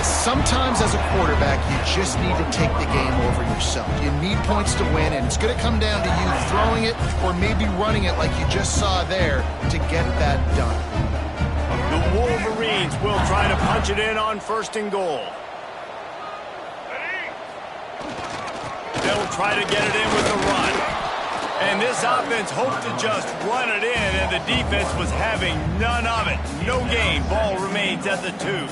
Speaker 2: Sometimes as a quarterback, you just need to take the game over yourself. You need points to win, and it's going to come down to you throwing it or maybe running it like you just saw there to get that done.
Speaker 1: The Wolverines will try to punch it in on 1st and goal. They'll try to get it in with a run. And this offense hoped to just run it in, and the defense was having none of it. No gain. Ball remains at the 2.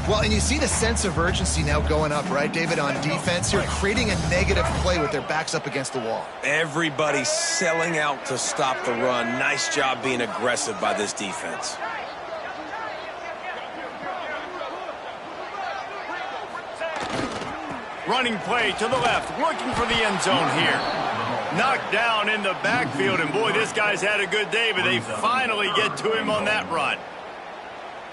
Speaker 2: Well, and you see the sense of urgency now going up, right, David, on defense here, creating a negative play with their backs up against the wall.
Speaker 3: Everybody's selling out to stop the run. Nice job being aggressive by this defense.
Speaker 1: Running play to the left, looking for the end zone here. Knocked down in the backfield, and boy, this guy's had a good day, but they finally get to him on that run.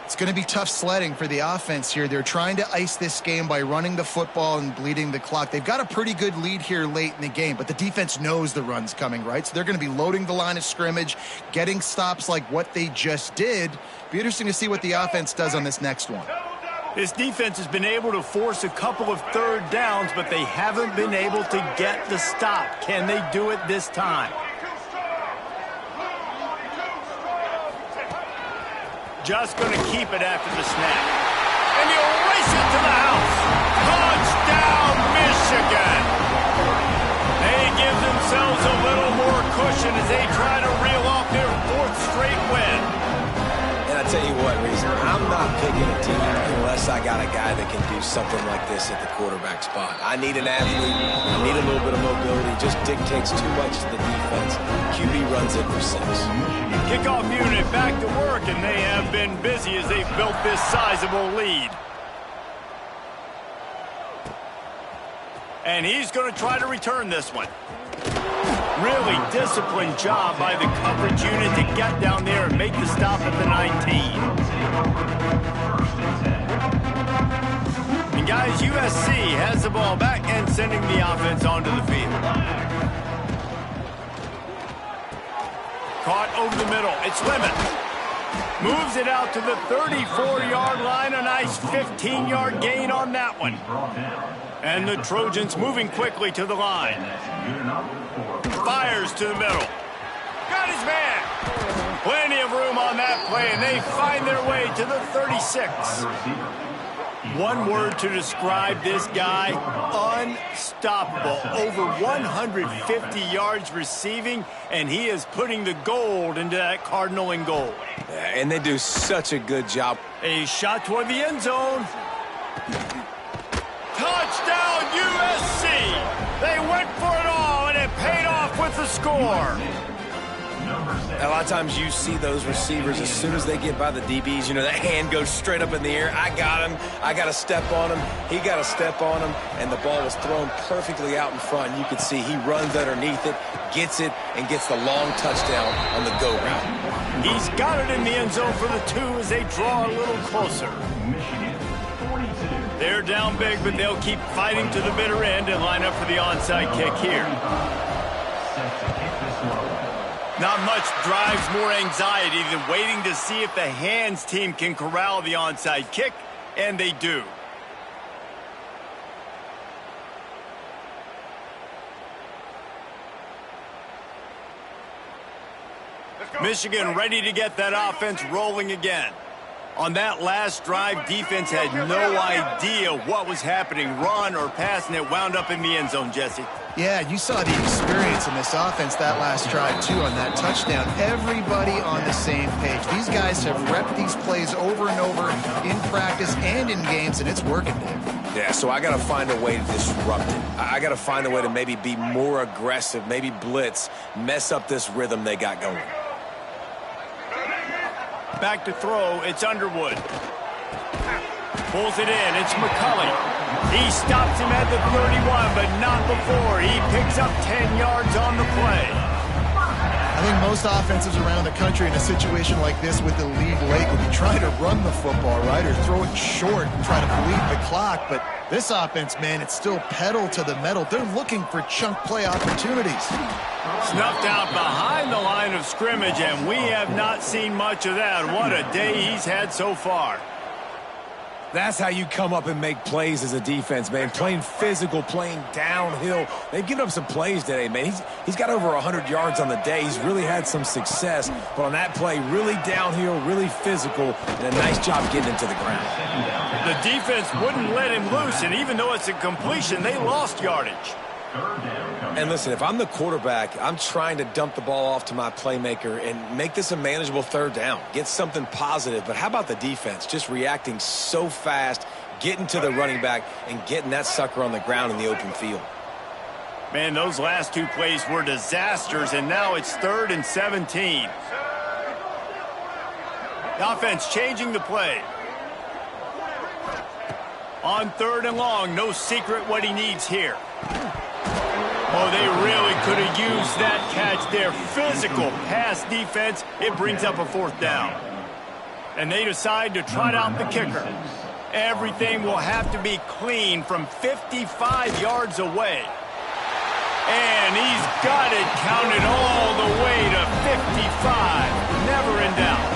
Speaker 2: It's going to be tough sledding for the offense here. They're trying to ice this game by running the football and bleeding the clock. They've got a pretty good lead here late in the game, but the defense knows the run's coming, right? So they're going to be loading the line of scrimmage, getting stops like what they just did. Be interesting to see what the offense does on this next one.
Speaker 1: This defense has been able to force a couple of third downs, but they haven't been able to get the stop. Can they do it this time? Just going to keep it after the snap. And he'll race it to the house. Touchdown, Michigan! They give themselves a little more cushion as they try to reel off their fourth straight win.
Speaker 3: And I tell you what, Reason, I'm not picking a team unless I got a guy that can do something like this at the quarterback spot. I need an athlete. I need a little bit of mobility. Just dictates too much to the defense. QB runs in for 6.
Speaker 1: Kickoff unit back to work, and they have been busy as they've built this sizable lead. And he's going to try to return this one. Really disciplined job by the coverage unit to get down there and make the stop at the 19. And guys, USC has the ball back and sending the offense onto the field. Caught over the middle. It's Lemon. Moves it out to the 34-yard line. A nice 15-yard gain on that one. And the Trojans moving quickly to the line. Fires to the middle. Got his man. Plenty of room on that play, and they find their way to the 36. One word to describe this guy: unstoppable. Over 150 yards receiving, and he is putting the gold into that Cardinal and gold.
Speaker 3: Yeah, and they do such a good job.
Speaker 1: A shot toward the end zone. Touchdown, USC! They went for it all, and it paid off with the score.
Speaker 3: A lot of times you see those receivers, as soon as they get by the DBs, you know, that hand goes straight up in the air. I got him. I got to step on him. He got to step on him, and the ball was thrown perfectly out in front. You can see he runs underneath it, gets it, and gets the long touchdown on the go route.
Speaker 1: He's got it in the end zone for the 2 as they draw a little closer. They're down big, but they'll keep fighting to the bitter end and line up for the onside kick here. Not much drives more anxiety than waiting to see if the hands team can corral the onside kick, and they do. Michigan ready to get that offense rolling again. On that last drive, defense had no idea what was happening, run or pass, and it wound up in the end zone, Jesse.
Speaker 2: Yeah, you saw the experience in this offense that last drive, too, on that touchdown. Everybody on the same page. These guys have repped these plays over and over in practice and in games, and it's working, Dave.
Speaker 3: Yeah, so I got to find a way to disrupt it. I got to find a way to maybe be more aggressive, maybe blitz, mess up this rhythm they got going.
Speaker 1: Back to throw, it's Underwood. Pulls it in, it's McCulley. He stops him at the 31, but not before. He picks up 10 yards on the play.
Speaker 2: I think most offenses around the country in a situation like this with the lead late would be trying to run the football, right, or throw it short and try to bleed the clock. But this offense, man, it's still pedal to the metal. They're looking for chunk play opportunities.
Speaker 1: Snuffed out behind the line of scrimmage, and we have not seen much of that. What a day he's had so far.
Speaker 3: That's how you come up and make plays as a defense, man. Playing physical, playing downhill. They've given up some plays today, man. He's got over 100 yards on the day. He's really had some success. But on that play, really downhill, really physical, and a nice job getting him to the ground.
Speaker 1: The defense wouldn't let him loose, and even though it's a completion, they lost yardage.
Speaker 3: And listen, if I'm the quarterback, I'm trying to dump the ball off to my playmaker and make this a manageable third down. Get something positive. But how about the defense? Just reacting so fast, getting to the running back, and getting that sucker on the ground in the open field.
Speaker 1: Man, those last 2 plays were disasters, and now it's 3rd and 17. The offense changing the play. On 3rd and long, no secret what he needs here. Oh, they really could have used that catch there. Physical pass defense. It brings up a 4th down. And they decide to trot out the kicker. Everything will have to be clean from 55 yards away. And he's got it counted all the way to 55. Never in doubt.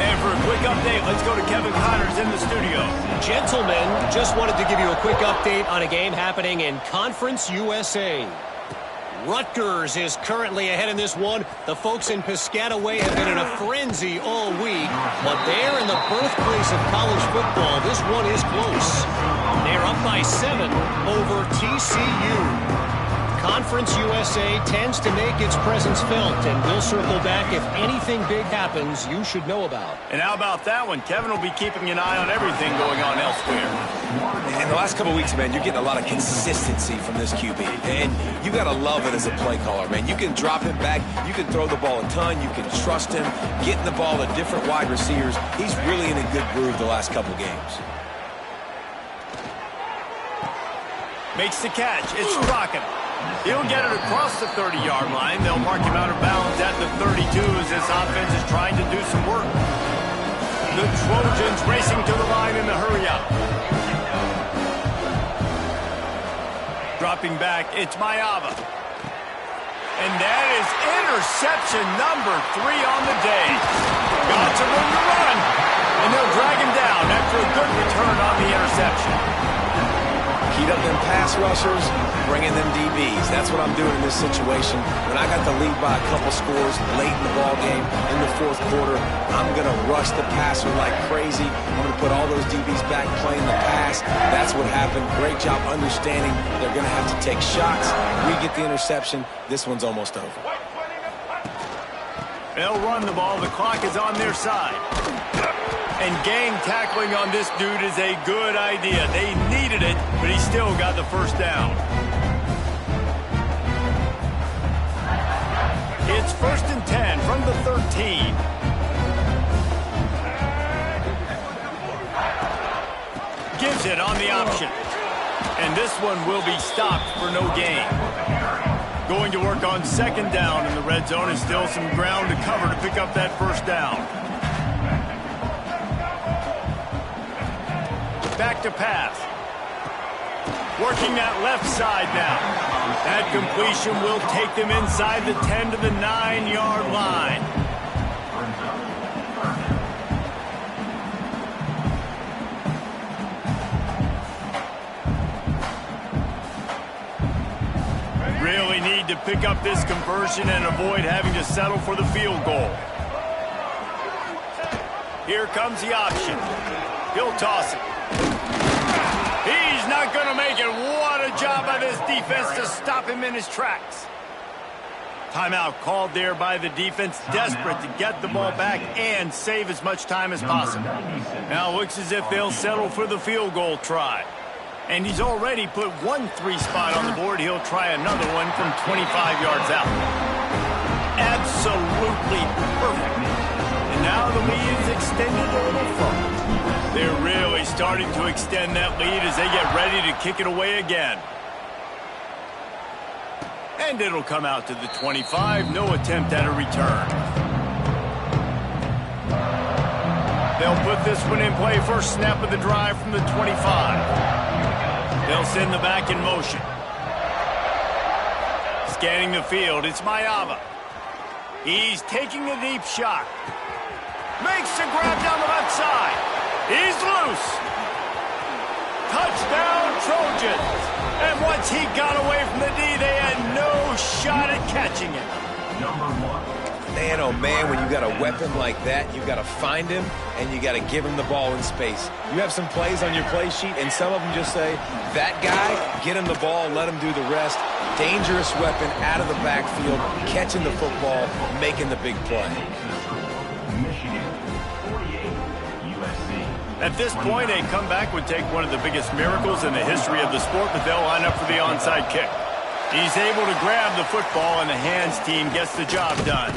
Speaker 1: And for a quick update, let's go to Kevin Connors in the studio.
Speaker 4: Gentlemen, just wanted to give you a quick update on a game happening in Conference USA. Rutgers is currently ahead in this one. The folks in Piscataway have been in a frenzy all week, but they're in the birthplace of college football. This one is close. They're up by 7 over TCU. Conference USA tends to make its presence felt, and we'll circle back if anything big happens you should know about.
Speaker 1: And how about that one? Kevin will be keeping an eye on everything going on elsewhere.
Speaker 3: In the last couple weeks, man, you're getting a lot of consistency from this QB. And you got to love it as a play caller, man. You can drop him back. You can throw the ball a ton. You can trust him, getting the ball to different wide receivers. He's really in a good groove the last couple games.
Speaker 1: Makes the catch. It's Strachan. He'll get it across the 30-yard line. They'll mark him out of bounds at the 32 as this offense is trying to do some work. The Trojans racing to the line in the hurry-up. Dropping back, it's Ncaa25. And that is interception number 3 on the day. Got some room to run. And they'll drag him down after a good return on the interception.
Speaker 3: Heat up them pass rushers, bringing them DBs. That's what I'm doing in this situation. When I got the lead by a couple scores late in the ball game, in the fourth quarter, I'm going to rush the passer like crazy. I'm going to put all those DBs back playing the pass. That's what happened. Great job understanding they're going to have to take shots. We get the interception. This one's almost over.
Speaker 1: They'll run the ball. The clock is on their side. And gang tackling on this dude is a good idea. They needed it, but he still got the first down. It's 1st and 10 from the 13. Gives it on the option. And this one will be stopped for no gain. Going to work on 2nd down in the red zone is still some ground to cover to pick up that first down. Back to pass. Working that left side now. That completion will take them inside the 10 to the 9-yard line. Really need to pick up this conversion and avoid having to settle for the field goal. Here comes the option. He'll toss it. He's not going to make it. What a job by this defense to stop him in his tracks. Timeout called there by the defense, desperate to get the ball back and save as much time as possible. Now it looks as if they'll settle for the field goal try. And he's already put 1 3 spot on the board. He'll try another one from 25 yards out. Absolutely perfect. And now the lead is extended a little further. They're really starting to extend that lead as they get ready to kick it away again. And it'll come out to the 25. No attempt at a return. They'll put this one in play. First snap of the drive from the 25. They'll send the back in motion. Scanning the field, it's Ncaa25. He's taking a deep shot. Makes the grab down the left side. He's loose. Touchdown, Trojans. And once he got away from the D, they had no shot at catching it.
Speaker 5: Number 1.
Speaker 3: Man, oh man, when you got a weapon like that, you got to find him and you got to give him the ball in space. You have some plays on your play sheet, and some of them just say, that guy, get him the ball, let him do the rest. Dangerous weapon out of the backfield, catching the football, making the big play.
Speaker 5: Michigan, 48, USC.
Speaker 1: At this point, a comeback would take one of the biggest miracles in the history of the sport, but they'll line up for the onside kick. He's able to grab the football, and the hands team gets the job done.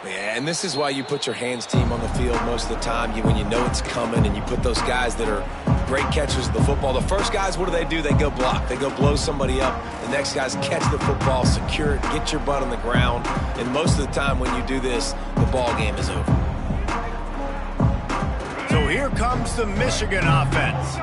Speaker 3: Yeah, and this is why you put your hands team on the field most of the time, when you know it's coming, and you put those guys that are great catchers of the football. The first guys, what do? They go block. They go blow somebody up. The next guys catch the football, secure it, get your butt on the ground. And most of the time when you do this, the ball game is over.
Speaker 1: So here comes the Michigan offense.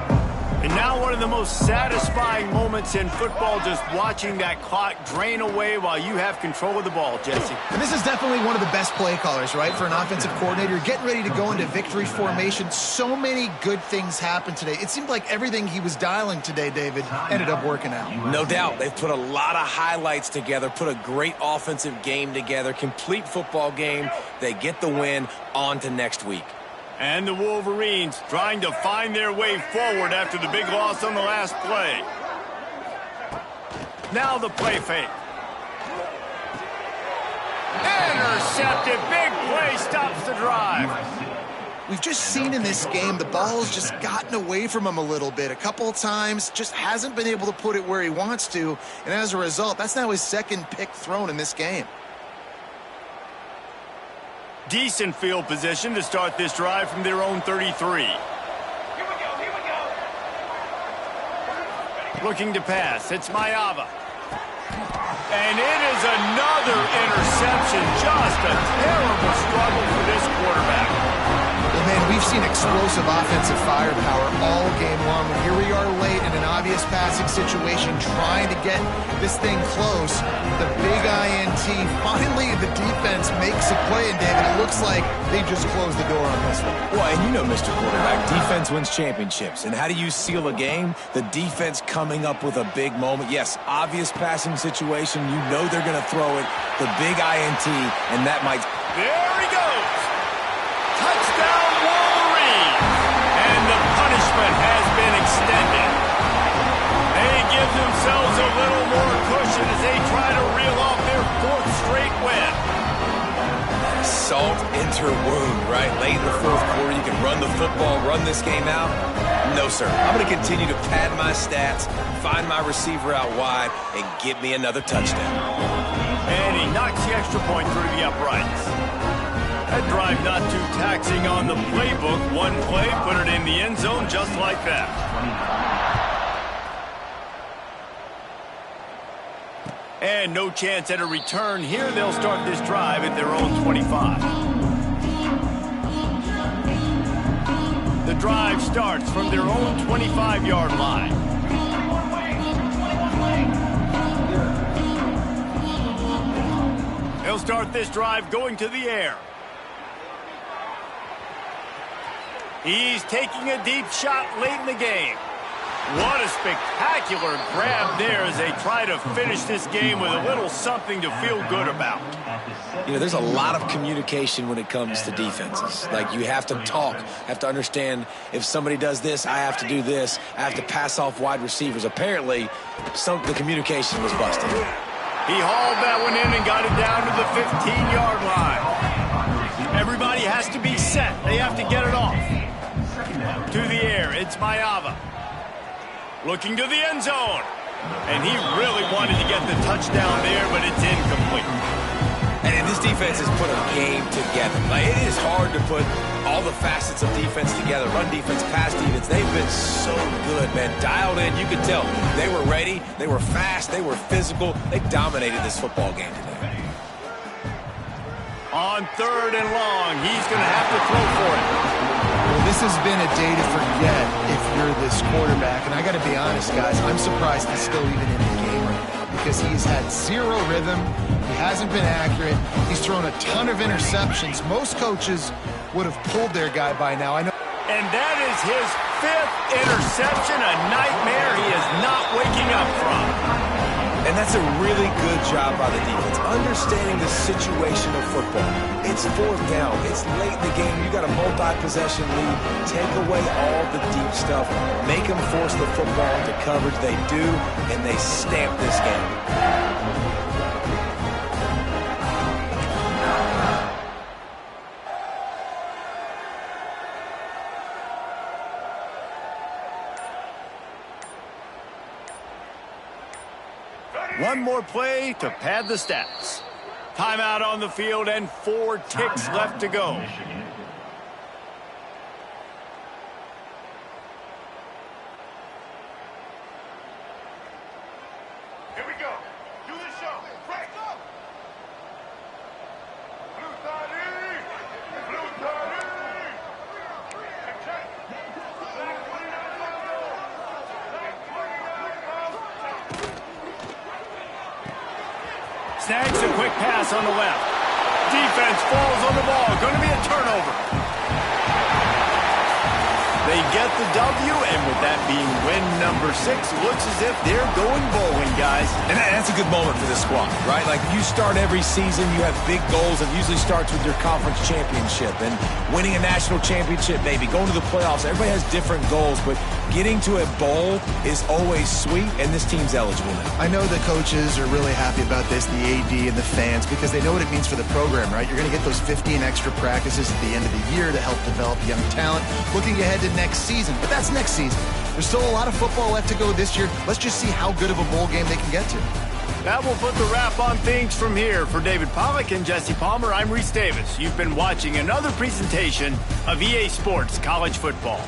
Speaker 1: And now one of of the most satisfying moments in football, just watching that clock drain away while you have control of the ball, Jesse.
Speaker 2: And this is definitely one of the best play callers, right, for an offensive coordinator. Getting ready to go into victory formation. So many good things happened today. It seemed like everything he was dialing today, David, ended up working out.
Speaker 3: No doubt. They've put a lot of highlights together, put a great offensive game together, complete football game. They get the win. On to next week.
Speaker 1: And the Wolverines trying to find their way forward after the big loss on the last play. Now the play fake. Intercepted. Big play stops the drive.
Speaker 2: We've just seen in this game the ball's just gotten away from him a little bit. A couple of times, just hasn't been able to put it where he wants to. And as a result, that's now his second pick thrown in this game.
Speaker 1: Decent field position to start this drive from their own 33. Here we go. Looking to pass. It's Ncaa25. And it is another interception. Just a terrible struggle for this quarterback.
Speaker 2: Well, man, we've seen explosive offensive firepower all game long. And here we are late in an obvious passing situation, trying to get this thing close. The big INT. Finally, the defense makes a play, and David, it looks like they just closed the door on this one.
Speaker 3: Well, and you know, Mr. Quarterback, defense wins championships. And how do you seal a game? The defense coming up with a big moment. Yes, obvious passing situation. You know they're going to throw it. The big INT, and that might...
Speaker 1: There he goes. Touchdown, Wolverines. And the punishment has been extended. They give themselves a little more cushion as they try to reel off their fourth straight win.
Speaker 3: Salt into wound, right? Late in the fourth quarter, you can run the football, run this game out. No, sir. I'm going to continue to pad my stats, find my receiver out wide, and get me another touchdown.
Speaker 1: And he knocks the extra point through the uprights. That drive not too taxing on the playbook. One play, put it in the end zone just like that. And no chance at a return here. They'll start this drive at their own 25. The drive starts from their own 25-yard line. They'll start this drive going to the air. He's taking a deep shot late in the game. What a spectacular grab there as they try to finish this game with a little something to feel good about.
Speaker 3: You know, there's a lot of communication when it comes to defenses. Like, you have to talk, have to understand if somebody does this, I have to do this. I have to pass off wide receivers. Apparently, the communication was busted.
Speaker 1: He hauled that one in and got it down to the 15-yard line. Everybody has to be set. They have to get it off. To the air, it's Ncaa25. Looking to the end zone. And he really wanted to get the touchdown there, but it's incomplete.
Speaker 3: And this defense has put a game together. Like, it is hard to put all the facets of defense together. Run defense, pass defense. They've been so good, man. Dialed in. You could tell they were ready. They were fast. They were physical. They dominated this football game today.
Speaker 1: On 3rd and long, he's going to have to throw for it.
Speaker 2: Well, this has been a day to forget if you're this quarterback. And I got to be honest, guys, I'm surprised he's still even in the game right now because he's had zero rhythm. He hasn't been accurate. He's thrown a ton of interceptions. Most coaches would have pulled their guy by now. I know.
Speaker 1: And that is his 5th interception, a nightmare he is not waking up from.
Speaker 3: And that's a really good job by the defense, understanding the situation of football. It's 4th down. It's late in the game. You got a multi-possession lead. Take away all the deep stuff. Make them force the football into coverage. They do, and they stamp this game.
Speaker 1: One more play to pad the stats. Timeout on the field and 4 ticks left to go.
Speaker 6: Here we go. Do the show. Right. Blue 30.
Speaker 1: Snags a quick pass on the left. Defense falls on the ball. Going to be a turnover. They get the W, and with that being win number 6, looks as if they're going bowling, guys.
Speaker 3: And that's a good moment for this squad, right? Like, you start every season, you have big goals. It usually starts with your conference championship and winning a national championship, maybe going to the playoffs. Everybody has different goals, but getting to a bowl is always sweet, and this team's eligible now.
Speaker 2: I know the coaches are really happy about this, the AD and the fans, because they know what it means for the program, right? You're going to get those 15 extra practices at the end of the year to help develop young talent. Looking ahead to next season, but that's next season. There's still a lot of football left to go this year. Let's just see how good of a bowl game they can get to.
Speaker 1: That will put the wrap on things from here. For David Pollack and Jesse Palmer, I'm Reese Davis. You've been watching another presentation of EA Sports College Football.